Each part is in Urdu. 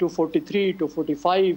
243, 245,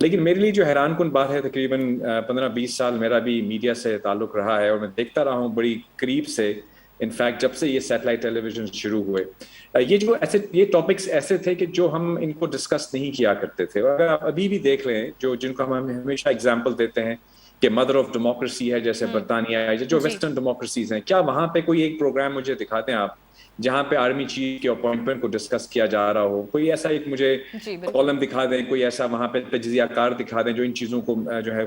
لیکن میرے لیے جو حیران کن بات ہے، تقریباً 15-20 سال میرا بھی میڈیا سے تعلق رہا ہے اور میں دیکھتا رہا ہوں بڑی قریب سے، انفیکٹ جب سے یہ سیٹلائٹ ٹیلی ویژن شروع ہوئے، یہ ٹاپکس ایسے تھے کہ جو ہم ان کو ڈسکس نہیں کیا کرتے تھے. اور اگر آپ ابھی بھی دیکھ لیں جن کو ہم ہمیشہ اگزامپل دیتے ہیں کہ مدر آف ڈیموکریسی ہے جیسے برطانیہ ہے، جو ویسٹرن ڈیموکریسیز ہیں، کیا وہاں پہ کوئی ایک پروگرام مجھے دکھاتے ہیں آپ جہاں پہ آرمی چیف کے اپوائنٹمنٹ کو ڈسکس کیا جا رہا ہو؟ کوئی ایسا ایک مجھے کالم دکھا دیں، کوئی ایسا وہاں پہ تجزیہ کار دکھا دیں جو ان چیزوں کو جو ہے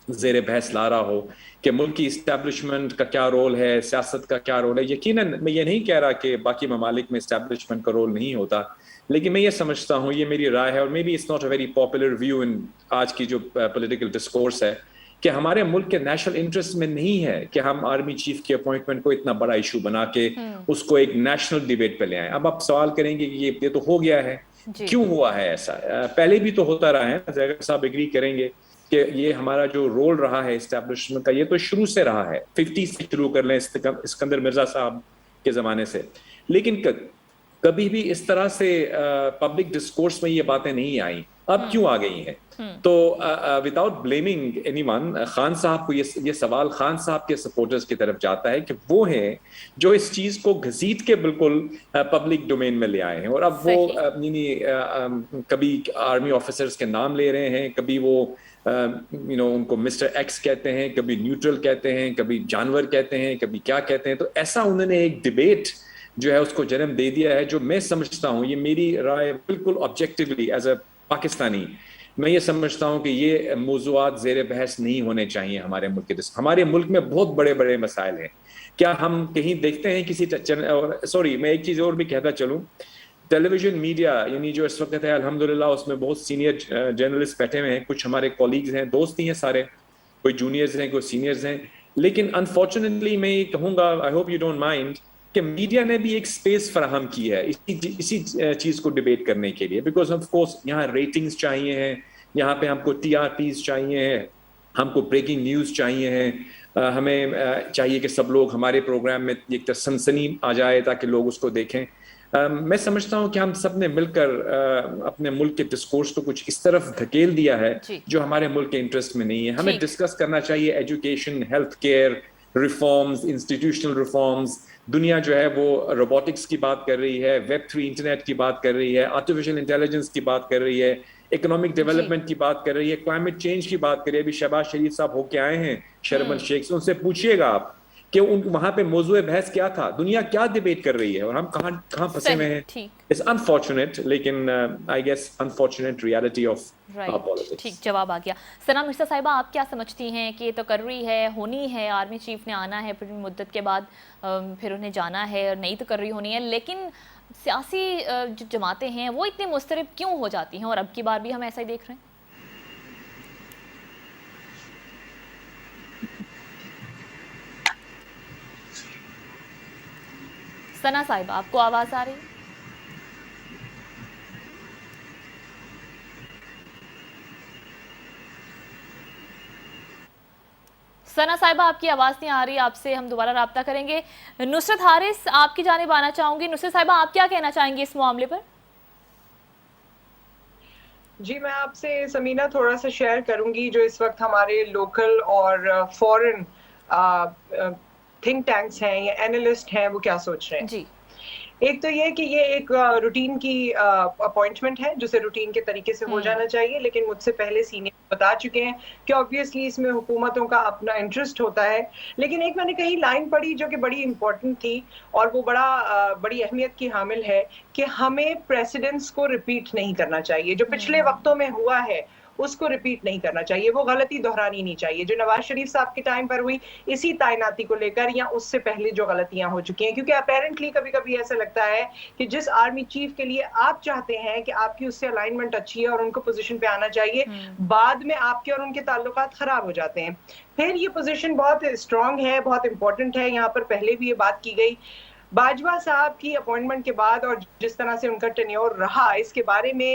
زیر بحث لا رہا ہو کہ ملک کی اسٹیبلشمنٹ کا کیا رول ہے، سیاست کا کیا رول ہے. یقیناً میں یہ نہیں کہہ رہا کہ باقی ممالک میں اسٹیبلشمنٹ کا رول نہیں ہوتا، لیکن میں یہ سمجھتا ہوں، یہ میری رائے ہے، اور maybe it's not a very popular view in آج کی جو پولیٹیکل ڈسکورس ہے، کہ ہمارے ملک کے نیشنل انٹرسٹ میں نہیں ہے کہ ہم آرمی چیف کے اپوائنٹمنٹ کو اتنا بڑا ایشو بنا کے اس کو ایک نیشنل ڈیبیٹ پہ لے آئیں. اب آپ سوال کریں گے کہ یہ تو ہو گیا ہے، کیوں ہوا ہے ایسا؟ پہلے بھی تو ہوتا رہا ہے. زیگر صاحب ایگری کریں گے کہ یہ ہمارا جو رول رہا ہے اسٹیبلشمنٹ کا، یہ تو شروع سے رہا ہے، 50 سے شروع کر لیں اسکندر مرزا صاحب کے زمانے سے. لیکن کبھی بھی اس طرح سے پبلک ڈسکورس میں یہ باتیں نہیں آئیں. اب کیوں آ گئی ہیں؟ تو without blaming any one, Khan صاحب کو یہ سوال خان صاحب کے سپورٹرز کی طرف جاتا ہے کہ وہ ہیں جو اس چیز کو گھسیٹ کے بالکل پبلک ڈومین میں لے آئے ہیں. اور اب وہ کبھی آرمی آفیسرز کے نام لے رہے ہیں، کبھی وہ ان کو مسٹر ایکس کہتے ہیں، کبھی نیوٹرل کہتے ہیں، کبھی جانور کہتے ہیں، کبھی کیا کہتے ہیں. تو ایسا انہوں نے ایک ڈیبیٹ جو ہے اس کو جنم دے دیا ہے، جو میں سمجھتا ہوں، یہ میری رائے بالکل آبجیکٹیولی ایز اے پاکستانی، میں یہ سمجھتا ہوں کہ یہ موضوعات زیر بحث نہیں ہونے چاہیے ہمارے ملک کے. ہمارے ملک میں بہت بڑے بڑے مسائل ہیں. کیا ہم کہیں دیکھتے ہیں کسی میں ایک چیز اور بھی کہتا چلوں، ٹیلی ویژن میڈیا یعنی جو اس وقت ہے الحمدللہ اس میں بہت سینئر جرنلسٹ بیٹھے ہوئے ہیں، کچھ ہمارے کولیگز ہیں، دوست ہی ہیں سارے، کوئی جونیئرز ہیں، کوئی سینئرز ہیں. لیکن انفارچونیٹلی میں یہ کہوں گا، I hope you don't mind, کہ میڈیا نے بھی ایک سپیس فراہم کی ہے اسی چیز کو ڈیبیٹ کرنے کے لیے. بیکاز آف کورس یہاں ریٹنگز چاہیے ہیں، یہاں پہ ہم کو TRPs چاہیے ہیں، ہم کو بریکنگ نیوز چاہیے ہیں، ہمیں چاہیے کہ سب لوگ ہمارے پروگرام میں ایک سنسنی آ جائے تاکہ لوگ اس کو دیکھیں. میں سمجھتا ہوں کہ ہم سب نے مل کر اپنے ملک کے ڈسکورس کو کچھ اس طرف دھکیل دیا ہے جو ہمارے ملک کے انٹرسٹ میں نہیں ہے. ہمیں ڈسکس کرنا چاہیے education, health care reforms, institutional reforms. دنیا جو ہے وہ روبوٹکس کی بات کر رہی ہے، Web3 انٹرنیٹ کی بات کر رہی ہے، آرٹیفیشل انٹیلیجنس کی بات کر رہی ہے، اکنامک ڈیولپمنٹ کی بات کر رہی ہے، کلائمیٹ چینج کی بات کر رہی ہے. ابھی شہباز شریف صاحب ہو کے آئے ہیں شرم الشیخ سے، ان سے پوچھیے گا آپ کہ وہاں پہ موضوع بحث کیا تھا، دنیا کیا ڈیبیٹ کر رہی ہے اور ہم کہاں پھنسے ہوئے ہیں. It's unfortunate، لیکن I guess unfortunate reality of our politics. ٹھیک جواب آ گیا. ثنا مرزا صاحبہ، آپ کیا سمجھتی ہیں کہ تقرری ہے، ہونی ہے، آرمی چیف نے آنا ہے پھر مدت کے بعد، پھر انہیں جانا ہے اور نئی تقرری ہونی ہے، لیکن سیاسی جو جماعتیں ہیں وہ اتنی مضطرب کیوں ہو جاتی ہیں اور اب کی بار بھی ہم ایسا ہی دیکھ رہے ہیں؟ ثنا صاحبہ، آپ کو آواز آ رہی ہے؟ ثنا صاحبہ، آپ کی آواز نہیں آ رہی، آپ سے ہم دوبارہ رابطہ کریں گے. نصرت حارث، آپ کی جانب آنا چاہوں گی. نصرت صاحبہ، آپ کیا کہنا چاہیں گے اس معاملے پر؟ جی، میں آپ سے سمینہ تھوڑا سا شیئر کروں گی جو اس وقت ہمارے لوکل اور فورن تھنک ٹینکس ہیں یا اینالسٹ ہیں وہ کیا سوچ رہے ہیں. جی، ایک تو یہ کہ یہ ایک روٹین کی اپوائنٹمنٹ ہے جسے روٹین کے طریقے سے ہو جانا چاہیے، لیکن مجھ سے پہلے سینئر بتا چکے ہیں کہ آبویسلی اس میں حکومتوں کا اپنا انٹرسٹ ہوتا ہے. لیکن ایک میں نے کہیں لائن پڑھی جو کہ بڑی امپورٹنٹ تھی اور وہ بڑی اہمیت کی حامل ہے کہ ہمیں پریسیڈنٹس کو ریپیٹ نہیں کرنا چاہیے. جو پچھلے وقتوں میں ہوا ہے اس کو ریپیٹ نہیں کرنا چاہیے، وہ غلطی دہرانی نہیں چاہیے جو نواز شریف صاحب کے ٹائم پر ہوئی اسی تعیناتی کو لے کر یا اس سے پہلے جو غلطیاں ہو چکی ہیں. کیونکہ اپیرنٹلی کبھی کبھی ایسا لگتا ہے کہ جس آرمی چیف کے لیے آپ چاہتے ہیں کہ آپ کی اس سے الائنمنٹ اچھی ہے اور ان کو پوزیشن پہ آنا چاہیے، بعد میں آپ کے اور ان کے تعلقات خراب ہو جاتے ہیں. پھر یہ پوزیشن بہت اسٹرانگ ہے، بہت امپورٹنٹ ہے، یہاں پر پہلے بھی یہ بات کی گئی. باجوہ صاحب کی اپوائنٹمنٹ کے بعد اور جس طرح سے ان کا ٹینیور رہا، اس کے بارے میں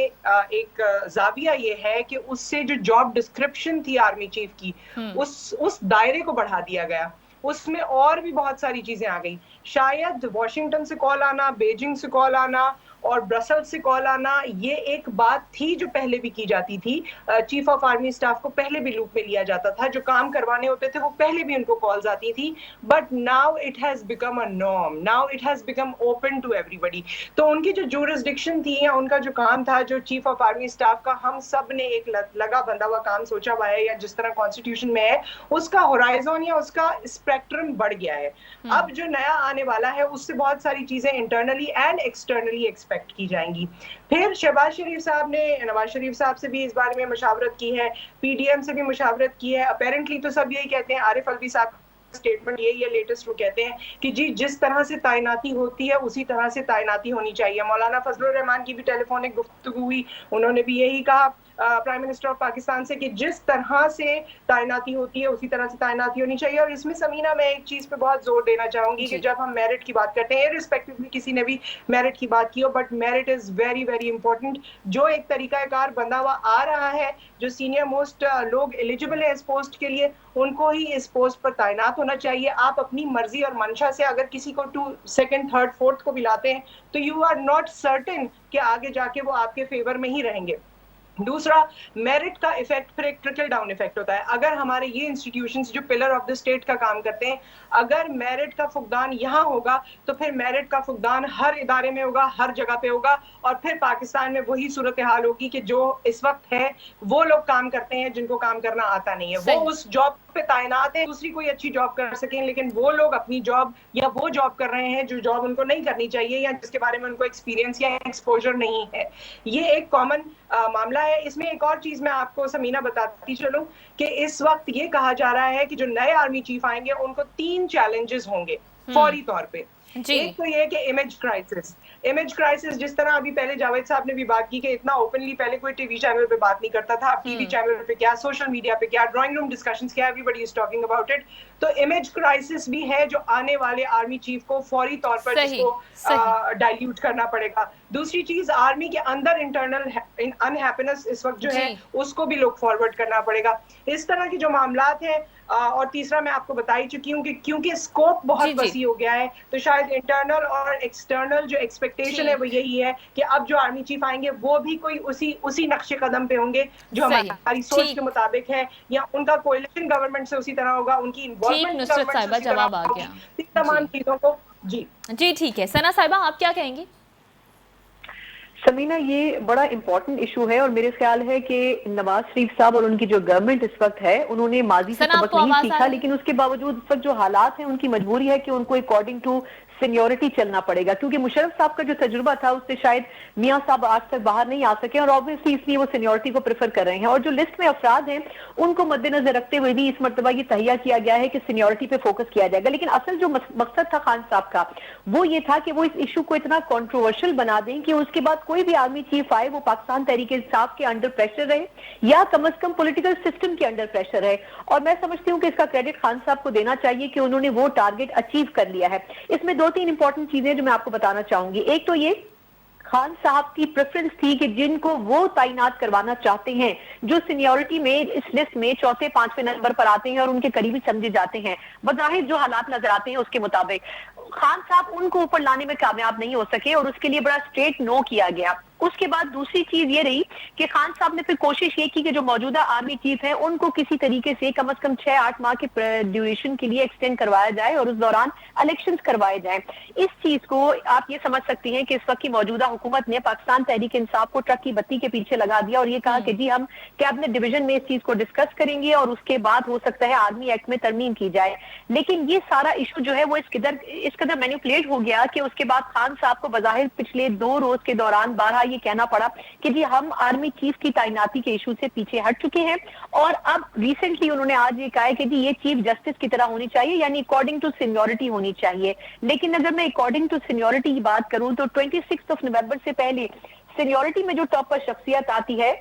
ایک زاویہ یہ ہے کہ اس سے جو جاب ڈسکرپشن تھی آرمی چیف کی اس دائرے کو بڑھا دیا گیا، اس میں اور بھی بہت ساری چیزیں آ گئی. شاید واشنگٹن سے کال آنا، بیجنگ سے کال آنا اور برسل سے کال آنا یہ ایک بات تھی جو پہلے بھی کی جاتی تھی. چیف آف آرمی اسٹاف کو پہلے بھی لوپ میں لیا جاتا تھا, جو کام کروانے ہوتے تھے وہ پہلے بھی ان کو کالز آتی تھی, but now it has become a norm, now it has become open to everybody. تو ان کی جو جورسڈکشن تھی یا ان کا جو کام تھا, جو چیف آف آرمی اسٹاف کا ہم سب نے ایک لگا بندھا ہوا کام سوچا ہوا ہے, یا جس طرح کانسٹیٹیوشن میں ہے, اس کا ہورائزون یا اس کا اسپیکٹرم بڑھ گیا ہے. اب جو نیا آنے والا ہے اس سے بہت ساری چیزیں انٹرنلی اینڈ ایکسٹرنلی ایکسپیکٹ کی جائیں گی. پھر شہباز شریف صاحب نے نواز شریف صاحب سے بھی اس بارے میں مشاورت کی ہے, پی ڈی ایم سے بھی مشاورت کی ہے. اپیرنٹلی تو سب یہی کہتے ہیں, عارف الوی صاحب اسٹیٹمنٹ یہی ہے لیٹسٹ, وہ کہتے ہیں کہ جی جس طرح سے تعیناتی ہوتی ہے اسی طرح سے تعیناتی ہونی چاہیے. مولانا فضل الرحمان کی بھی ٹیلی فونک گفتگو ہوئی, انہوں نے بھی یہی کہا پرائم منسٹر آف پاکستان سے کہ جس طرح سے تعیناتی ہوتی ہے اسی طرح سے تعیناتی ہونی چاہیے. اور اس میں سمینہ میں ایک چیز پہ بہت زور دینا چاہوں گی کہ جب ہم میرٹ کی بات کرتے ہیں, ارسپیکٹولی کسی نے بھی میرٹ کی بات کی ہو, but merit is very very important. جو ایک طریقہ کار بندہ ہوا آ رہا ہے, جو سینئر موسٹ لوگ ایلیجیبل ہے اس پوسٹ کے لیے, ان کو ہی اس پوسٹ پر تعینات ہونا چاہیے. آپ اپنی مرضی اور منشا سے اگر کسی کو 2 سیکنڈ 3rd 4th کو بھی لاتے ہیں تو یو آر ناٹ سرٹن کہ آگے جا کے وہ آپ کے فیور میں ہی رہیں گے. دوسرا, میرٹ کا ایفیکٹ پھر ایک ٹرکل ڈاؤن ایفیکٹ ہوتا ہے. اگر ہمارے یہ انسٹیٹیوشنز جو پلر آف دا اسٹیٹ کا کام کرتے ہیں, اگر میرٹ کا فقدان یہاں ہوگا تو پھر میرٹ کا فقدان ہر ادارے میں ہوگا, ہر جگہ پہ ہوگا, اور پھر پاکستان میں وہی صورتحال ہوگی کہ جو اس وقت ہے وہ لوگ کام کرتے ہیں جن کو کام کرنا آتا نہیں ہے. وہ اس جاب پہ تعینات ہیں, دوسری کوئی اچھی جاب کر سکیں, لیکن وہ لوگ اپنی جاب یا وہ جاب کر رہے ہیں جو جاب ان کو نہیں کرنی چاہیے, یا جس کے بارے میں ان کو ایکسپیرینس یا ایکسپوجر نہیں ہے. یہ ایک کامن معاملہ ہے. اس میں ایک اور چیز میں آپ کو سمینہ بتاتی چلوں کہ اس وقت یہ کہا جا رہا ہے کہ جو نئے آرمی چیف آئیں گے ان کو 3 چیلنجز ہوں گے فوری طور پہ. ایک تو یہ کہ امیج کرائسس, جس طرح ابھی پہلے جاوید صاحب نے بھی بات کی کہ اتنا اوپنلی پہلے کوئی ٹی وی چینل پہ بات نہیں کرتا تھا, اب ٹی وی چینل پہ کیا, سوشل میڈیا پہ کیا, ڈرائنگ روم ڈسکشنز کیا, everybody is talking about it. تو امیج کرائسس بھی ہے جو آنے والے آرمی چیف کو فوری طور پر جس کو ڈائلیوٹ کرنا پڑے گا. دوسری چیز, آرمی کے اندر انٹرنل انہیپینس اس وقت جو ہے اس کو بھی لک فارورڈ کرنا پڑے گا. اس طرح کے جو معاملات ہیں. اور تیسرا میں آپ کو بتا ہی چکی ہوں کہ کیونکہ اسکوپ بہت وسیع ہو گیا ہے تو شاید انٹرنل اور ایکسٹرنل جو ایکسپیکٹیشن ہے وہ یہی ہے کہ اب جو آرمی چیف آئیں گے وہ بھی کوئی اسی نقش قدم پہ ہوں گے جو ہماری سوچ کے مطابق ہے, یا ان کا کولیشن گورنمنٹ سے اسی طرح ہوگا, ان کی انوالومنٹ گورنمنٹ سے جواب آ گیا تمام چیزوں کو. جی ٹھیک ہے. ثنا صاحبہ آپ کیا کہیں گی؟ سمینہ, یہ بڑا امپورٹنٹ ایشو ہے, اور میرے خیال ہے کہ نواز شریف صاحب اور ان کی جو گورنمنٹ اس وقت ہے انہوں نے ماضی سے سبق نہیں سیکھا, لیکن اس کے باوجود اس وقت جو حالات ہیں ان کی مجبوری ہے کہ ان کو اکارڈنگ ٹو سینیورٹی چلنا پڑے گا, کیونکہ مشرف صاحب کا جو تجربہ تھا اس سے شاید میاں صاحب آج تک باہر نہیں آ سکے, اور آبویسلی اس لیے وہ سینیورٹی کو پریفر کر رہے ہیں. اور جو لسٹ میں افراد ہیں ان کو مد نظر رکھتے ہوئے بھی اس مرتبہ یہ تہیہ کیا گیا ہے کہ سینیورٹی پہ فوکس کیا جائے گا. لیکن اصل جو مقصد تھا خان صاحب کا وہ یہ تھا کہ وہ اس ایشو کو اتنا کنٹروورشل بنا دیں کہ اس کے بعد کوئی بھی آرمی چیف آئے وہ پاکستان تحریک انصاف کے انڈر پریشر رہے, یا کم از کم پولیٹیکل سسٹم کے انڈر پریشر ہے. اور میں سمجھتی ہوں کہ اس کا کریڈٹ خان صاحب کو دینا چاہیے کہ انہوں نے وہ ٹارگٹ اچیو کر لیا ہے. اس میں 2-3 امپورٹنٹ چیزیں جو میں آپ کو بتانا چاہوں گی. ایک تو یہ, خان صاحب کی پریفرنس تھی کہ جن کو وہ تعینات کروانا چاہتے ہیں جو سینیورٹی میں اس لسٹ میں 4-5 نمبر پر آتے ہیں اور ان کے قریبی سمجھے جاتے ہیں, بظاہر جو حالات نظر آتے ہیں اس کے مطابق, خان صاحب ان کو اوپر لانے میں کامیاب نہیں ہو سکے, اور اس کے لیے بڑا اسٹریٹ نو کیا گیا. اس کے بعد دوسری چیز یہ رہی کہ خان صاحب نے پھر کوشش یہ کی کہ جو موجودہ آرمی چیف ہیں ان کو کسی طریقے سے کم از کم 6-8 ماہ کے ڈیوریشن کے لیے ایکسٹینڈ کروایا جائے اور اس دوران الیکشنز کروائے جائیں. اس چیز کو آپ یہ سمجھ سکتی ہیں کہ اس وقت کی موجودہ حکومت نے پاکستان تحریک انصاف کو ٹرک کی بتی کے پیچھے لگا دیا, اور یہ کہا کہ جی ہم کیبنٹ ڈویژن میں اس چیز کو ڈسکس کریں گے اور اس کے بعد ہو سکتا ہے آرمی ایکٹ میں ترمیم کی جائے. لیکن یہ سارا ایشو جو ہے وہ اس قدر مینیپولیٹ ہو گیا کہ اس کے بعد خان صاحب کو بظاہر پچھلے 2 روز کے دوران بارہا یہ کہنا پڑا کہ جی ہم آرمی چیف کی تعیناتی کے ایشو سے پیچھے ہٹ چکے ہیں, اور اب ریسنٹلی انہوں نے آج یہ کہا ہے کہ جی یہ چیف جسٹس کی طرح ہونی چاہیے, یعنی اکارڈنگ ٹو سینیورٹی ہونی چاہیے. لیکن اگر میں اکارڈنگ ٹو سینیورٹی کی بات کروں تو 26 نومبر سے پہلے سینیورٹی میں جو ٹاپ پر شخصیت آتی ہے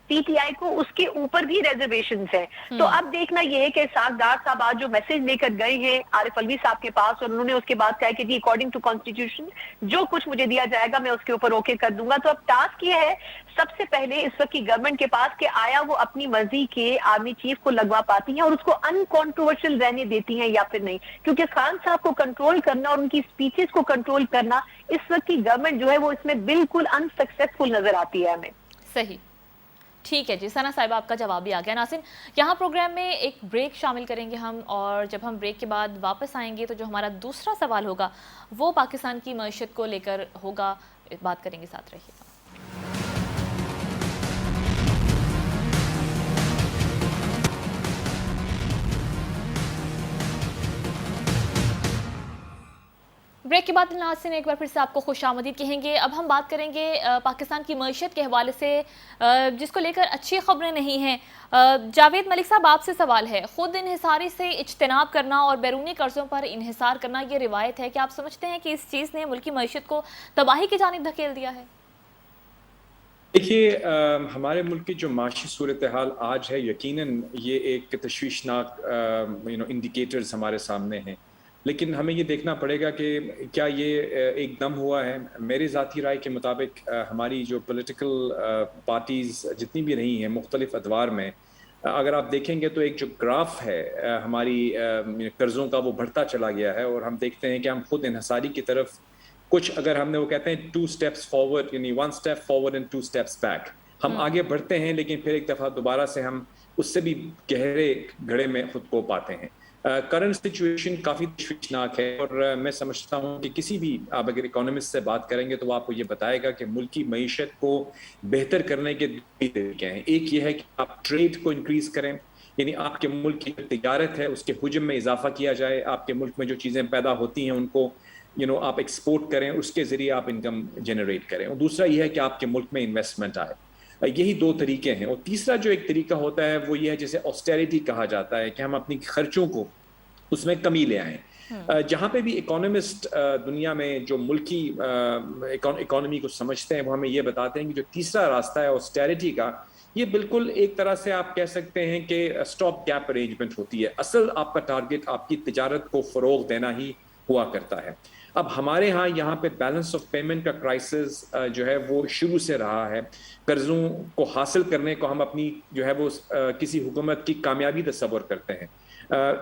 پی ٹی آئی کو اس کے اوپر بھی ریزرویشنز ہیں. تو اب دیکھنا یہ ہے کہ اسحاق ڈار صاحب آج جو میسج لے کر گئے ہیں عارف علوی صاحب کے پاس, اور انہوں نے اس کے بعد کہا کہ جی اکارڈنگ ٹو کانسٹیٹیوشن جو کچھ مجھے دیا جائے گا میں اس کے اوپر اوکے کر دوں گا. تو اب ٹاسک یہ ہے سب سے پہلے اس وقت کی گورنمنٹ کے پاس کہ آیا وہ اپنی مرضی کے آرمی چیف کو لگوا پاتی ہیں اور اس کو ان کانٹروورشل رہنے دیتی ہیں یا پھر نہیں, کیونکہ خان صاحب کو کنٹرول کرنا اور ان کی اسپیچز کو کنٹرول کرنا اس وقت کی گورنمنٹ جو ہے وہ اس میں بالکل انسکسیسفل نظر آتی ہے ہمیں. صحیح, ٹھیک ہے جی. ثنا صاحبہ آپ کا جواب بھی آ گیا. ناظرین یہاں پروگرام میں ایک بریک شامل کریں گے ہم, اور جب ہم بریک کے بعد واپس آئیں گے تو جو ہمارا دوسرا سوال ہوگا وہ پاکستان کی معیشت کو لے کر ہوگا. بات کریں گے, ساتھ رہیے گا. بریک کے بعد ناظرین ایک بار پھر سے آپ کو خوش آمدید کہیں گے. اب ہم بات کریں گے پاکستان کی معیشت کے حوالے سے جس کو لے کر اچھی خبریں نہیں ہیں. جاوید ملک صاحب آپ سے سوال ہے, خود انحصاری سے اجتناب کرنا اور بیرونی قرضوں پر انحصار کرنا یہ روایت ہے, کیا آپ سمجھتے ہیں کہ اس چیز نے ملکی معیشت کو تباہی کی جانب دھکیل دیا ہے؟ دیکھیے ہمارے ملک کی جو معاشی صورتحال آج ہے یقیناً یہ ایک تشویشناک انڈیکیٹرز ہمارے سامنے ہیں, لیکن ہمیں یہ دیکھنا پڑے گا کہ کیا یہ ایک دم ہوا ہے. میری ذاتی رائے کے مطابق ہماری جو پولیٹیکل پارٹیز جتنی بھی رہی ہیں مختلف ادوار میں, اگر آپ دیکھیں گے تو ایک جو گراف ہے ہماری قرضوں کا وہ بڑھتا چلا گیا ہے, اور ہم دیکھتے ہیں کہ ہم خود انحصاری کی طرف کچھ, اگر ہم نے وہ کہتے ہیں 2 steps forward یعنی 1 step forward and 2 steps back, ہم آگے بڑھتے ہیں لیکن پھر ایک دفعہ دوبارہ سے ہم اس سے بھی گہرے گھڑے میں خود کو پاتے ہیں. کرنٹ سچویشن کافی تشویشناک ہے, اور میں سمجھتا ہوں کہ کسی بھی آپ اگر اکانومسٹ سے بات کریں گے تو وہ آپ کو یہ بتائے گا کہ ملکی معیشت کو بہتر کرنے کے 2 طریقے ہیں. ایک یہ ہے کہ آپ ٹریڈ کو انکریز کریں, یعنی آپ کے ملک کی تجارت ہے اس کے حجم میں اضافہ کیا جائے, آپ کے ملک میں جو چیزیں پیدا ہوتی ہیں ان کو آپ ایکسپورٹ کریں, اس کے ذریعے آپ انکم جنریٹ کریں. اور دوسرا یہ ہے کہ آپ کے ملک میں انویسٹمنٹ آئے. یہی 2 طریقے ہیں. اور تیسرا جو ایک طریقہ ہوتا ہے وہ یہ ہے جسے آسٹیریٹی کہا جاتا ہے, کہ ہم اپنی خرچوں کو اس میں کمی لے آئیں. جہاں پہ بھی اکانومسٹ دنیا میں جو ملکی اکانومی کو سمجھتے ہیں وہ ہمیں یہ بتاتے ہیں کہ جو تیسرا راستہ ہے آسٹیریٹی کا, یہ بالکل ایک طرح سے آپ کہہ سکتے ہیں کہ اسٹاپ گیپ ارینجمنٹ ہوتی ہے. اصل آپ کا ٹارگٹ آپ کی تجارت کو فروغ دینا ہی ہوا کرتا ہے. اب ہمارے ہاں یہاں پہ بیلنس آف پیمنٹ کا کرائسس جو ہے وہ شروع سے رہا ہے. قرضوں کو حاصل کرنے کو ہم اپنی جو ہے وہ کسی حکومت کی کامیابی تصور کرتے ہیں.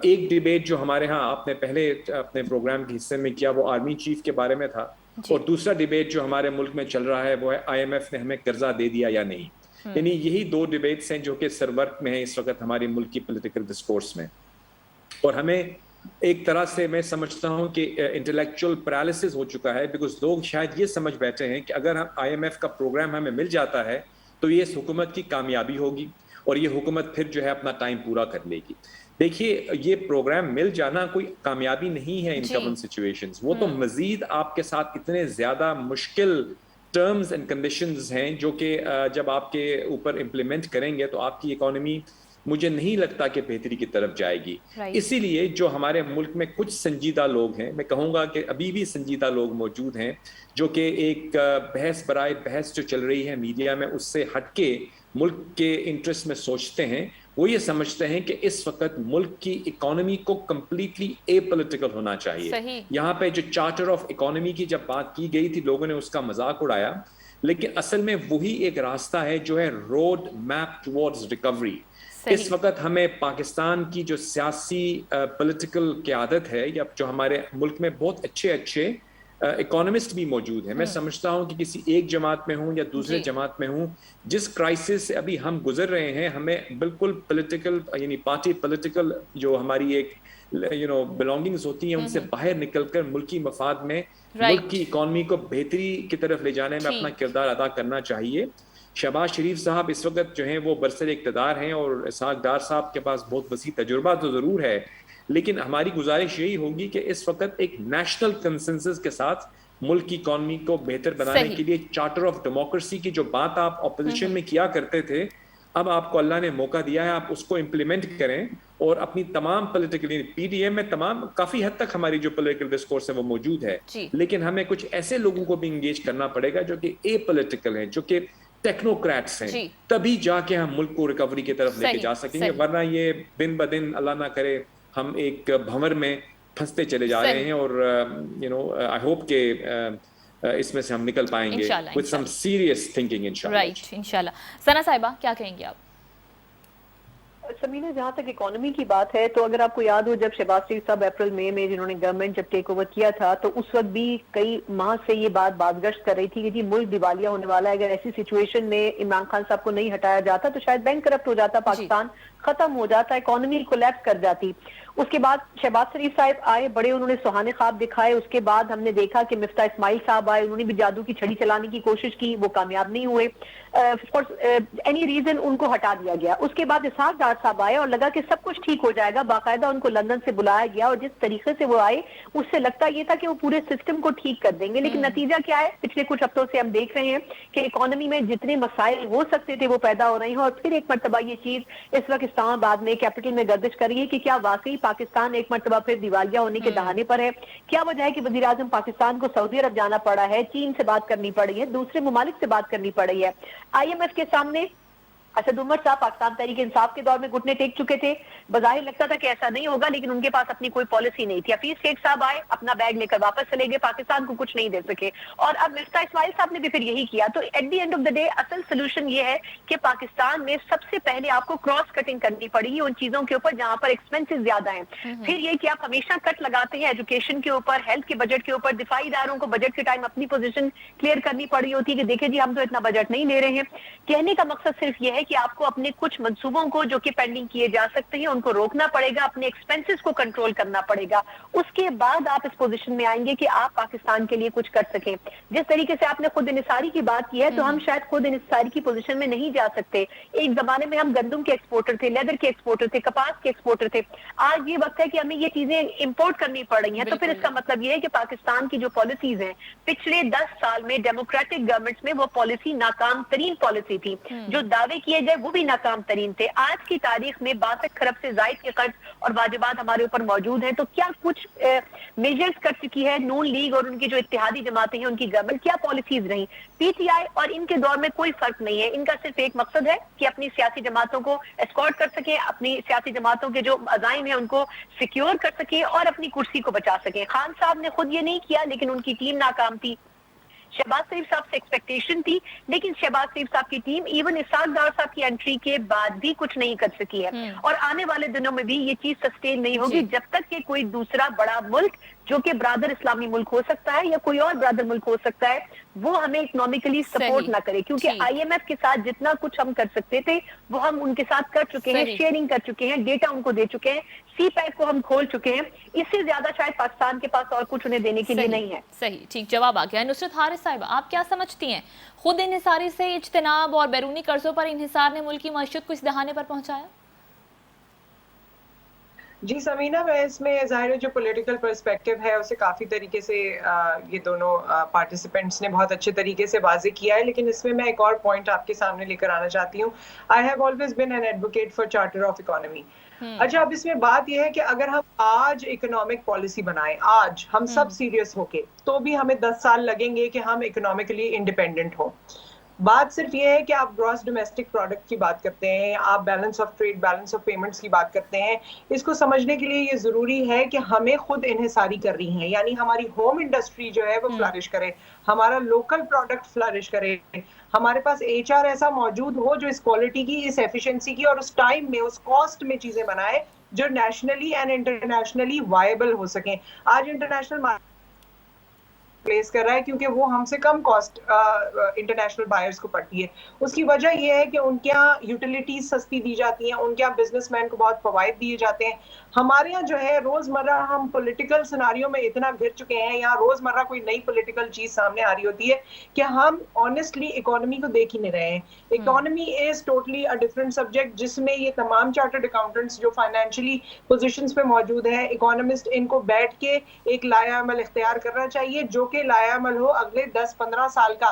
ایک ڈیبیٹ جو ہمارے ہاں آپ نے پہلے اپنے پروگرام کے حصے میں کیا وہ آرمی چیف کے بارے میں تھا, اور دوسرا ڈیبیٹ جو ہمارے ملک میں چل رہا ہے وہ ہے آئی ایم ایف نے ہمیں قرضہ دے دیا یا نہیں. یعنی یہی 2 ڈیبیٹس ہیں جو کہ سرورق میں ہیں اس وقت ہماری ملک کی پولیٹیکل ڈسکورس میں. اور ہمیں ایک طرح سے میں سمجھتا ہوں کہ انٹلیکچوئل پیرالسس ہو چکا ہے, بیکاز لوگ شاید یہ سمجھ بیٹھے ہیں کہ اگر ہم آئی ایم ایف کا پروگرام ہمیں مل جاتا ہے تو یہ اس حکومت کی کامیابی ہوگی اور یہ حکومت پھر جو ہے اپنا ٹائم پورا کر لے گی. دیکھیے یہ پروگرام مل جانا کوئی کامیابی نہیں ہے ان کرنٹ سچویشنز, وہ تو مزید آپ کے ساتھ اتنے زیادہ مشکل ٹرمز اینڈ کنڈیشنز ہیں جو کہ جب آپ کے اوپر امپلیمنٹ کریں گے تو آپ کی اکانومی مجھے نہیں لگتا کہ بہتری کی طرف جائے گی. اسی لیے جو ہمارے ملک میں کچھ سنجیدہ لوگ ہیں, میں کہوں گا کہ ابھی بھی سنجیدہ لوگ موجود ہیں جو کہ ایک بحث برائے بحث جو چل رہی ہے میڈیا میں اس سے ہٹ کے ملک کے انٹرسٹ میں سوچتے ہیں, وہ یہ سمجھتے ہیں کہ اس وقت ملک کی اکانومی کو کمپلیٹلی اے پولیٹیکل ہونا چاہیے. یہاں پہ جو چارٹر آف اکانومی کی جب بات کی گئی تھی لوگوں نے اس کا مذاق اڑایا, لیکن اصل میں وہی ایک راستہ ہے جو ہے روڈ میپ ٹوارڈز ریکوری. اس وقت ہمیں پاکستان کی جو سیاسی پولیٹیکل قیادت ہے, یا جو ہمارے ملک میں بہت اچھے اکانومسٹ بھی موجود ہیں, میں سمجھتا ہوں کہ کسی ایک جماعت میں ہوں یا دوسرے جماعت میں ہوں, جس کرائسس سے ابھی ہم گزر رہے ہیں ہمیں بالکل پولیٹیکل یعنی پارٹی پولیٹیکل جو ہماری ایک بلانگنگز ہوتی ہیں ان سے باہر نکل کر ملکی مفاد میں ملک کی اکانومی کو بہتری کی طرف لے جانے میں اپنا کردار ادا کرنا چاہیے. شہباز شریف صاحب اس وقت جو ہیں وہ برسر اقتدار ہیں, اور اسحاق ڈار صاحب کے پاس بہت وسیع تجربہ تو ضرور ہے, لیکن ہماری گزارش یہی ہوگی کہ اس وقت ایک نیشنل کنسنسس کے ساتھ ملک کی اکانومی کو بہتر بنانے کے لیے چارٹر آف ڈیموکریسی کی جو بات آپ اپوزیشن میں کیا کرتے تھے, اب آپ کو اللہ نے موقع دیا ہے, آپ اس کو امپلیمنٹ کریں اور اپنی تمام پولیٹیکل پی ڈی ایم میں تمام کافی حد تک ہماری جو پولیٹیکل ڈسکورس ہے وہ موجود ہے, لیکن ہمیں کچھ ایسے لوگوں کو بھی انگیج کرنا پڑے گا جو کہ اے پولیٹیکل ہیں, جو کہ ٹیکنوکریٹس ہیں, تبھی جا کے ہم ملک کو ریکوری کی طرف لے کے جا سکیں گے, ورنہ یہ دن بدن اللہ نہ کرے ہم ایک بھنور میں پھنستے چلے جا رہے ہیں. اور آئی ہوپ کہ اس میں سے ہم نکل پائیں گے with some serious thinking انشاءاللہ. رائٹ, انشاءاللہ. ثنا صاحبہ کیا کہیں گے آپ؟ سمینہ, جہاں تک اکانومی کی بات ہے تو اگر آپ کو یاد ہو جب شہباز شریف صاحب اپریل مئی میں جنہوں نے گورنمنٹ جب ٹیک اوور کیا تھا تو اس وقت بھی کئی ماہ سے یہ بات بازگشت کر رہی تھی کہ جی ملک دیوالیہ ہونے والا ہے, اگر ایسی سچویشن میں عمران خان صاحب کو نہیں ہٹایا جاتا تو شاید بینک کرپٹ ہو جاتا, پاکستان ختم ہو جاتا, اکانومی کولیپس کر جاتی. اس کے بعد شہباز شریف صاحب آئے, بڑے انہوں نے سہانے خواب دکھائے. اس کے بعد ہم نے دیکھا کہ مفتاح اسماعیل صاحب آئے, انہوں نے بھی جادو کی چھڑی چلانے کی کوشش کی, وہ کامیاب نہیں ہوئے. اینی ریزن ان کو ہٹا دیا گیا. اس کے بعد اسحاق ڈار صاحب آئے اور لگا کہ سب کچھ ٹھیک ہو جائے گا, باقاعدہ ان کو لندن سے بلایا گیا اور جس طریقے سے وہ آئے اس سے لگتا یہ تھا کہ وہ پورے سسٹم کو ٹھیک کر دیں گے. لیکن نتیجہ کیا ہے, پچھلے کچھ ہفتوں سے ہم دیکھ رہے ہیں کہ اکانومی میں جتنے مسائل ہو سکتے تھے وہ پیدا ہو رہے ہیں. اور پھر ایک مرتبہ یہ چیز اس وقت اسلام آباد میں کیپٹل میں گردش کر رہی ہے کہ کیا واقعی پاکستان ایک مرتبہ پھر دیوالیہ ہونے کے دہانے پر ہے. کیا وجہ ہے کہ وزیر اعظم پاکستان کو سعودی عرب جانا پڑا ہے, چین سے بات کرنی پڑی ہے, دوسرے ممالک سے بات کرنی پڑی ہے. IMF کے سامنے اسد عمر صاحب پاکستان تحریک انصاف کے دور میں گھٹنے ٹیک چکے تھے, بظاہر لگتا تھا کہ ایسا نہیں ہوگا, لیکن ان کے پاس اپنی کوئی پالیسی نہیں تھی. حفیظ شیخ صاحب آئے, اپنا بیگ لے کر واپس چلے گئے, پاکستان کو کچھ نہیں دے سکے. اور اب مفتاح اسماعیل صاحب نے بھی پھر یہی کیا. تو at the end of the day اصل سولوشن یہ ہے کہ پاکستان میں سب سے پہلے آپ کو کراس کٹنگ کرنی پڑے گی ان چیزوں کے اوپر جہاں پر ایکسپینسز زیادہ ہیں. پھر یہ کہ آپ ہمیشہ کٹ لگاتے ہیں ایجوکیشن کے اوپر, ہیلتھ کے بجٹ کے اوپر, دفاعی اداروں کو بجٹ کے ٹائم اپنی پوزیشن کلیئر کرنی پڑ رہی ہوتی ہے کہ دیکھیں جی ہم تو اتنا بجٹ نہیں لے رہے ہیں. کہنے کا مقصد صرف یہ ہے کہ آپ کو اپنے کچھ منصوبوں کو جو کہ پینڈنگ کیے جا سکتے ہیں ان کو روکنا پڑے گا, اپنے ایکسپینسز کو کنٹرول کرنا پڑے گا. اس کے بعد آپ اس پوزیشن میں آئیں گے کہ آپ پاکستان کے لیے کچھ کر سکیں. جس طریقے سے آپ نے خود انحصاری کی بات کی ہے تو ہم شاید خود انحصاری کی پوزیشن میں نہیں جا سکتے. ایک زمانے میں ہم گندم کے ایکسپورٹر تھے, لیدر کے ایکسپورٹر تھے, کپاس کے ایکسپورٹر تھے. آج یہ وقت ہے کہ ہمیں یہ چیزیں امپورٹ کرنی پڑ رہی ہیں. تو پھر اس کا مطلب یہ ہے کہ پاکستان کی جو پالیسیز ہیں پچھلے 10 سال میں ڈیموکریٹک گورنمنٹس میں وہ پالیسی ناکام ترین پالیسی تھی. جو دعوے کیے گئے وہ بھی ناکام ترین تھے. آج کی تاریخ میں 62 خرب سے زائد کے قرض اور واجبات ہمارے اوپر موجود ہیں. تو کیا کچھ میجرز کر چکی ہے نون لیگ اور ان کی جو اتحادی جماعتیں ہیں ان کی گورنمنٹ, کیا پالیسیز رہیں؟ PTI اور ان کے دور میں کوئی فرق نہیں ہے. ان کا صرف ایک مقصد ہے کہ اپنی سیاسی جماعتوں کو اسکورٹ کر سکیں, اپنی سیاسی جماعتوں کے جو عزائم ہیں ان کو سیکیور کر سکیں اور اپنی کرسی کو بچا سکیں. خان صاحب نے خود یہ نہیں کیا لیکن ان کی ٹیم ناکام تھی. شہباز شریف صاحب سے ایکسپیکٹیشن تھی لیکن شہباز شریف صاحب کی ٹیم ایون اسحاق ڈار صاحب کی انٹری کے بعد بھی کچھ نہیں کر سکی ہے. اور آنے والے دنوں میں بھی یہ چیز سسٹین نہیں ہوگی جب تک کہ کوئی دوسرا بڑا ملک جو کہ برادر اسلامی ملک ہو سکتا ہے یا کوئی اور برادر ملک ہو سکتا ہے وہ ہمیں اکنامکلی سپورٹ نہ کرے. کیونکہ IMF کے ساتھ جتنا کچھ ہم کر سکتے تھے وہ ہم ان کے ساتھ کر چکے ہیں, شیئرنگ کر چکے ہیں, ڈیٹا ان کو دے چکے ہیں, CPEC کو ہم کھول چکے ہیں. اس سے زیادہ شاید پاکستان کے پاس اور کچھ انہیں دینے کے لیے نہیں ہے. صحیح, ٹھیک جواب آ گیا. نصرت حارث صاحب آپ کیا سمجھتی ہیں, خود انحصاری سے اجتناب اور بیرونی قرضوں پر انحصار نے ملک کی معیشت کو اس دہانے پر پہنچایا؟ جی سمینہ, میں اس میں ظاہر ہے جو پولیٹیکل پرسپیکٹو ہے اسے کافی طریقے سے یہ دونوں پارٹیسپینٹس نے بہت اچھے طریقے سے واضح کیا ہے. لیکن اس میں ایک اور پوائنٹ آپ کے سامنے لے کر آنا چاہتی ہوں. I have always been an advocate for charter of economy. اچھا, اب اس میں بات یہ ہے کہ اگر ہم آج اکنامک پالیسی بنائیں, آج ہم سب سیریس ہو کے, تو بھی ہمیں 10 سال لگیں گے کہ ہم اکنامکلی انڈیپینڈنٹ ہوں. بات صرف یہ ہے کہ آپ گراس ڈومیسٹک پروڈکٹ کی بات کرتے ہیں, آپ balance of trade, balance of payments کی بات کرتے ہیں. اس کو سمجھنے کے لیے یہ ضروری ہے کہ ہمیں خود انحصاری کر رہی ہیں, یعنی ہماری ہوم انڈسٹری جو ہے وہ فلرش کرے, ہمارا لوکل پروڈکٹ فلرش کرے, ہمارے پاس HR ایسا موجود ہو جو اس کوالٹی کی, اس ایفیشنسی کی اور اس ٹائم میں, اس کاسٹ میں چیزیں بنائے جو نیشنلی اینڈ انٹرنیشنلی وائبل ہو سکیں. آج انٹرنیشنل پلیس کر رہا ہے کیونکہ وہ ہم سے کم کاسٹ انٹرنیشنل بائرز کو پڑتی ہے. اس کی وجہ یہ ہے کہ ان کے یہاں یوٹیلیٹیز سستی دی جاتی ہیں, ان کے یہاں بزنس مین کو بہت فوائد دیے جاتے ہیں. ہمارے یہاں جو ہے روزمرہ ہم پولیٹیکل سیناریو میں اتنا گر چکے ہیں, یہاں روزمرہ کوئی نئی پولیٹیکل چیز سامنے آ رہی ہوتی ہے کہ ہم آنیسٹلی اکانومی کو دیکھ ہی نہیں رہے ہیں. Economy is totally a different subject جس میں یہ تمام چارٹرڈ اکاؤنٹنٹس جو فائنینشلی پوزیشنز پہ موجود ہیں, اکانومسٹ, ان کو بیٹھ کے ایک لائحہ عمل اختیار کرنا چاہیے جو کہ لائحہ عمل ہو اگلے 10-15 سال کا.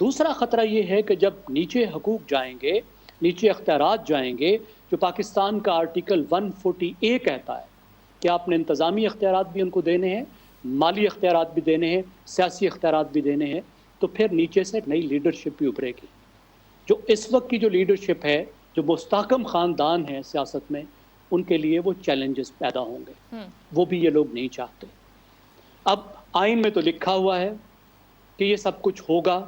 دوسرا خطرہ یہ ہے کہ جب نیچے حقوق جائیں گے, نیچے اختیارات جائیں گے, جو پاکستان کا آرٹیکل 140A کہتا ہے کہ آپ نے انتظامی اختیارات بھی ان کو دینے ہیں, مالی اختیارات بھی دینے ہیں, سیاسی اختیارات بھی دینے ہیں, تو پھر نیچے سے نئی لیڈرشپ بھی ابھرے گی. جو اس وقت کی جو لیڈرشپ ہے, جو مستحکم خاندان ہیں سیاست میں, ان کے لیے وہ چیلنجز پیدا ہوں گے, وہ بھی یہ لوگ نہیں چاہتے. اب آئین میں تو لکھا ہوا ہے کہ یہ سب کچھ ہوگا,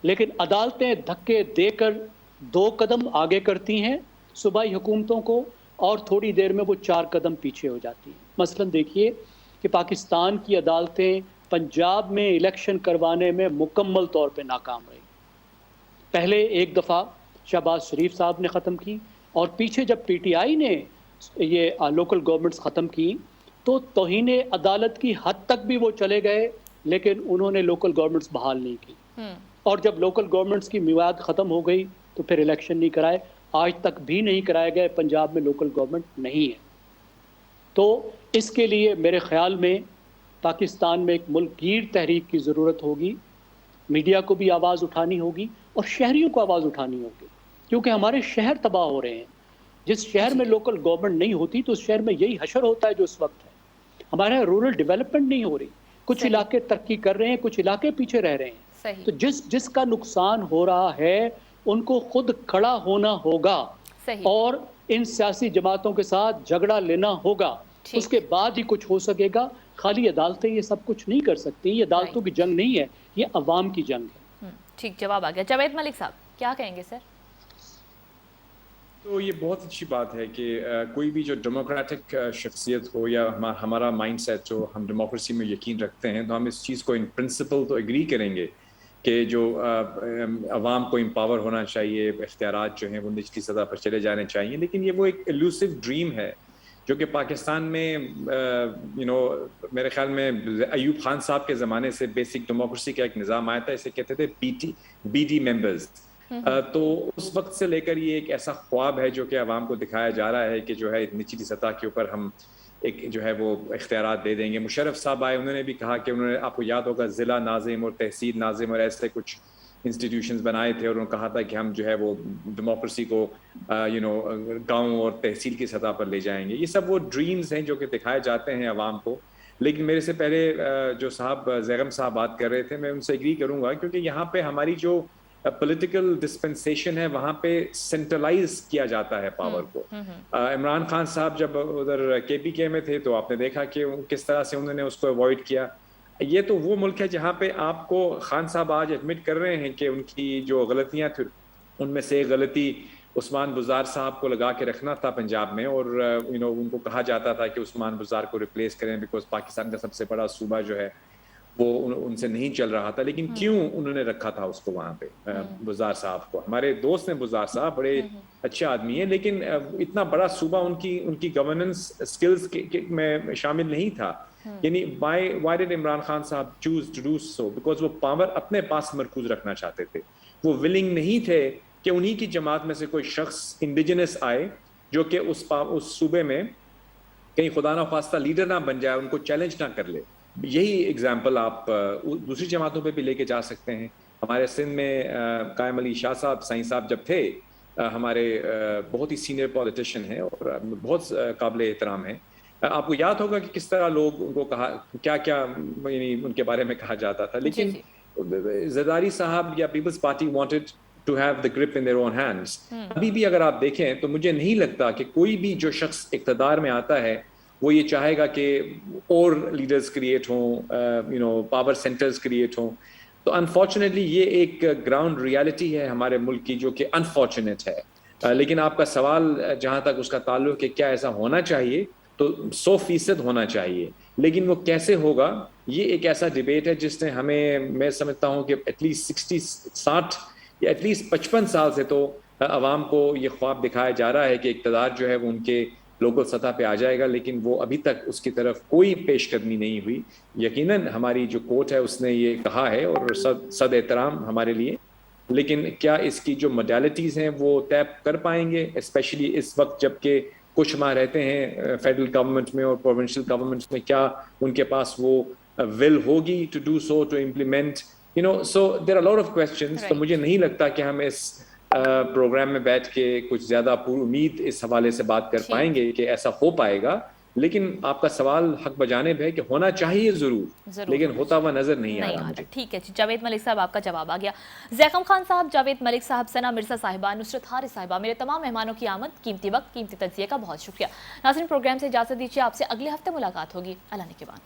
لیکن عدالتیں دھکے دے کر 2 قدم آگے کرتی ہیں صوبائی حکومتوں کو, اور تھوڑی دیر میں وہ 4 قدم پیچھے ہو جاتی ہیں. مثلا دیکھیے کہ پاکستان کی عدالتیں پنجاب میں الیکشن کروانے میں مکمل طور پہ ناکام رہی. پہلے ایک دفعہ شہباز شریف صاحب نے ختم کی, اور پیچھے جب پی ٹی آئی نے یہ لوکل گورنمنٹس ختم کی تو توہین عدالت کی حد تک بھی وہ چلے گئے, لیکن انہوں نے لوکل گورنمنٹس بحال نہیں کی. اور جب لوکل گورنمنٹس کی میعاد ختم ہو گئی تو پھر الیکشن نہیں کرائے, آج تک بھی نہیں کرائے گئے. پنجاب میں لوکل گورنمنٹ نہیں ہے. تو اس کے لیے میرے خیال میں پاکستان میں ایک ملک گیر تحریک کی ضرورت ہوگی. میڈیا کو بھی آواز اٹھانی ہوگی اور شہریوں کو آواز اٹھانی ہوگی, کیونکہ ہمارے شہر تباہ ہو رہے ہیں. جس شہر میں لوکل گورنمنٹ نہیں ہوتی تو اس شہر میں یہی حشر ہوتا ہے جو اس وقت ہے. ہمارے یہاں رورل ڈیولپمنٹ نہیں ہو رہی, کچھ علاقے ترقی کر رہے ہیں, کچھ علاقے پیچھے رہ رہے ہیں. تو جس کا نقصان ہو رہا ہے ان کو خود کھڑا ہونا ہوگا, اور ان سیاسی جماعتوں کے ساتھ جھگڑا لینا ہوگا, اس کے بعد ہی کچھ ہو سکے گا. خالی عدالتیں یہ سب کچھ نہیں کر سکتی. یہ عدالتوں کی جنگ نہیں ہے, یہ عوام کی جنگ ہے. ٹھیک, جواب آ گیا. جاوید ملک صاحب کیا کہیں گے سر؟ تو یہ بہت اچھی بات ہے کہ کوئی بھی جو ڈیموکریٹک شخصیت ہو یا ہمارا مائنڈ سیٹ جو ہم ڈیموکریسی میں یقین رکھتے ہیں, تو ہم اس چیز کو ان پرنسپل تو ایگری کریں گے کہ جو عوام کو امپاور ہونا چاہیے, اختیارات جو ہیں وہ نچلی سطح پر چلے جانے چاہیے. لیکن یہ وہ ایک ایلوسیو ڈریم ہے جو کہ پاکستان میں میرے خیال میں ایوب خان صاحب کے زمانے سے بیسک ڈیموکریسی کا ایک نظام آیا تھا, اسے کہتے تھے بی ڈی ممبرز. تو اس وقت سے لے کر یہ ایک ایسا خواب ہے جو کہ عوام کو دکھایا جا رہا ہے کہ جو ہے نچلی سطح کے اوپر ہم ایک جو ہے وہ اختیارات دے دیں گے. مشرف صاحب آئے, انہوں نے بھی کہا کہ انہوں نے, آپ کو یاد ہوگا, ضلع ناظم اور تحصیل ناظم اور ایسے کچھ انسٹیٹیوشنز بنائے تھے, اور انہوں نے کہا تھا کہ ہم جو ہے وہ ڈیموکریسی کو گاؤں اور تحصیل کی سطح پر لے جائیں گے. یہ سب وہ ڈریمز ہیں جو کہ دکھائے جاتے ہیں عوام کو. لیکن میرے سے پہلے جو صاحب زیغم صاحب بات کر رہے تھے, میں ان سے ایگری کروں گا, کیونکہ یہاں پہ ہماری جو پولیٹیکل ڈسپنسیشن ہے وہاں پہ سینٹرلائز کیا جاتا ہے پاور کو. عمران خان صاحب جب ادھر کے پی کے میں تھے تو آپ نے دیکھا کہ کس طرح سے انہوں نے اس کو اوائڈ کیا. یہ تو وہ ملک ہے جہاں پہ آپ کو خان صاحب آج ایڈمٹ کر رہے ہیں کہ ان کی جو غلطیاں تھیں, ان میں سے ایک غلطی عثمان بزار صاحب کو لگا کے رکھنا تھا پنجاب میں, اور ان کو کہا جاتا تھا کہ عثمان بزار کو ریپلیس کریں بیکاز پاکستان کا سب سے بڑا صوبہ جو ہے وہ ان سے نہیں چل رہا تھا. لیکن کیوں انہوں نے رکھا تھا اس کو وہاں پہ, بزار صاحب کو؟ ہمارے دوست ہیں بزار صاحب, بڑے اچھے آدمی ہیں, لیکن اتنا بڑا صوبہ ان کی گورننس سکلز میں شامل نہیں تھا. یعنی why did عمران خان صاحب choose to do so? Because وہ پاور اپنے پاس مرکوز رکھنا چاہتے تھے. وہ ولنگ نہیں تھے کہ انہی کی جماعت میں سے کوئی شخص انڈیجنس آئے جو کہ اس صوبے میں کہیں خدا نہ خواستہ لیڈر نہ بن جائے, ان کو چیلنج نہ کر لے. یہی ایگزامپل آپ دوسری جماعتوں پہ بھی لے کے جا سکتے ہیں. ہمارے سندھ میں قائم علی شاہ صاحب, سائیں صاحب جب تھے, ہمارے بہت ہی سینئر پولیٹیشین ہیں اور بہت قابل احترام ہیں. آپ کو یاد ہوگا کہ کس طرح لوگ ان کو کہا کیا یعنی ان کے بارے میں کہا جاتا تھا. لیکن زرداری صاحب یا Peoples Party wanted to have the grip in their own hands. ابھی بھی اگر آپ دیکھیں تو مجھے نہیں لگتا کہ کوئی بھی جو شخص اقتدار میں آتا ہے وہ یہ چاہے گا کہ اور لیڈرز کریٹ ہوں, پاور سینٹرز کریٹ ہوں. تو انفارچونیٹلی یہ ایک گراؤنڈ ریالٹی ہے ہمارے ملک کی جو کہ انفارچونیٹ ہے. لیکن آپ کا سوال جہاں تک اس کا تعلق ہے کیا ایسا ہونا چاہیے, تو 100% ہونا چاہیے. لیکن وہ کیسے ہوگا, یہ ایک ایسا ڈیبیٹ ہے جس نے ہمیں, میں سمجھتا ہوں کہ ایٹ لیسٹ 60 یا ایٹ لیسٹ 55 سال سے تو عوام کو یہ خواب دکھایا جا رہا ہے کہ اقتدار جو ہے وہ ان کے لوکل سطح پہ آ جائے گا, لیکن وہ ابھی تک اس کی طرف کوئی پیش قدمی نہیں ہوئی. یقیناً ہماری جو کورٹ ہے اس نے یہ کہا ہے اور صد احترام ہمارے لیے, لیکن کیا اس کی جو موڈیلٹیز ہیں وہ طے کر پائیں گے, اسپیشلی اس وقت جب کہ کچھ ماہ رہتے ہیں فیڈرل گورنمنٹ میں اور پروونشل گورنمنٹس میں, کیا ان کے پاس وہ ول ہوگی to do so, to implement So there are a lot of questions. تو مجھے نہیں لگتا کہ ہم اس پروگرام میں بیٹھ کے کچھ زیادہ پور امید اس حوالے سے بات کر پائیں گے کہ ایسا ہو پائے گا. لیکن آپ کا سوال حق بجانب ہے کہ ہونا چاہیے ضرور لیکن ہوتا ہوا نظر نہیں آ رہا مجھے. ٹھیک ہے جی، جاوید ملک صاحب آپ کا جواب آ گیا. زیکم خان صاحب، جاوید ملک صاحب، ثنا مرزا صاحبہ، نصرت حارث صاحبہ، میرے تمام مہمانوں کی آمد، قیمتی وقت، قیمتی تجزیے کا بہت شکریہ. ناظرین، پروگرام سے اجازت دیجیے، آپ سے اگلے ہفتے ملاقات ہوگی. اللہ نگہبان.